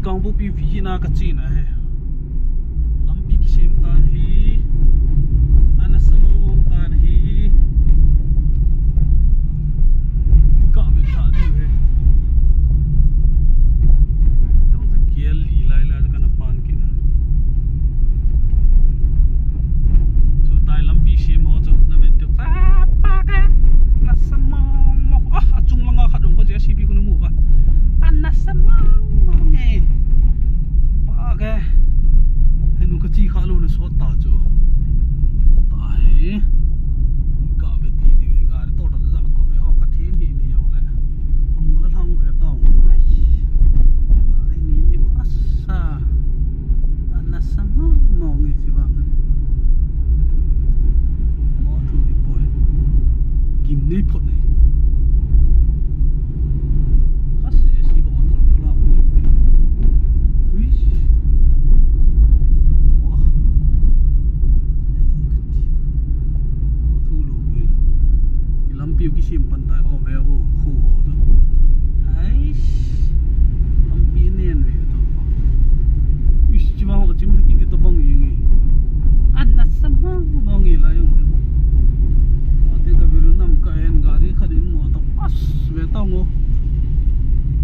Kang bu pi vi na ka chi na he lampi ki sem tan hi ana samong tan hi ka ve tha di he tong ta kiel li lai la ka na pan ki na so tai lampi sem ho cho na ve to ta pa ka na samong mo achung langa khat dong ko je cb ko na mu va ana samong mo nge okay henu ka chi kha lo na so ta chu ta he ka ve ti di ga to to za ko me o ka them hi ni yong la amu la thang ve ta ari ni mi asa ana sama mo ngi si bang mo thu i boy kim ni phot ni piu ki sim pantai o ve wo khu ho to ai am pi nen ve to is chi ma ho chim ki ti to bang yi ngi anna sama mo ngi la yung o te ka viru nam ka en gari khadin mo to as ve ta ngo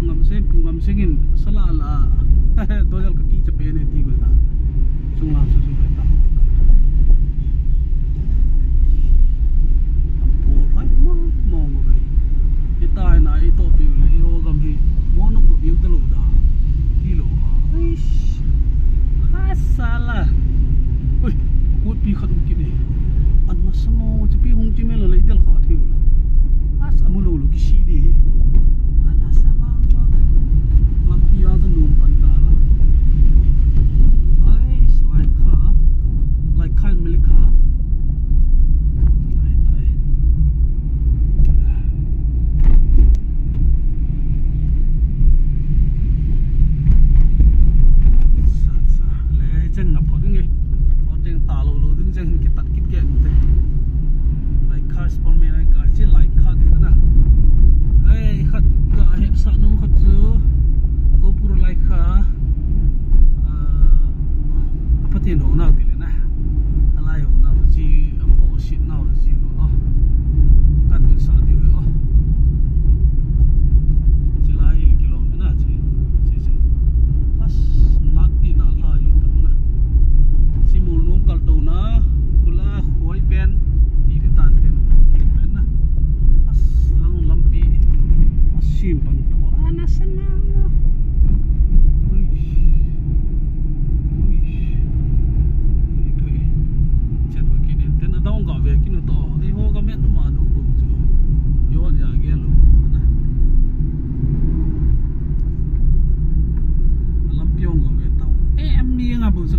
ngam se pu ngam singin sala la to jal ka ki cha pe ne ti go ta chung la su su ve ta tai na I to piu le yo gam hi mo no ku biu ta lo da hi lo aish hasala oi ku pi khadum ki ni an ma samo chi pi hung chi me lo le del kha thiu la as amu lo lo ki shi di ana sama ma pi ya ta num pan ta la aish like kan milika chân ngập hột nghe, ở trên tà lộ lộ đứng chân cái tắt kít kẹt thế, like car sport me like car chỉ like car thế nào, hey khát cả hẹp sạn nó khát chứ, go puro like car, apa tiền hồ nào thì lên na, lại hồ nào thì bộ shit nào thì căn biệt sạn thì chỉ lại là km na chỉ, has nát đi nào lại si mulung kal to na kula khoi pen ti ri tan ten thil pen na as lang lampi asim pan to ana sana ui chan ko kin ten adong ga ve kin to ai ho ga met ma no bu chu yo ya ge lo na lampi ong ga ve tao em mi nga bu chu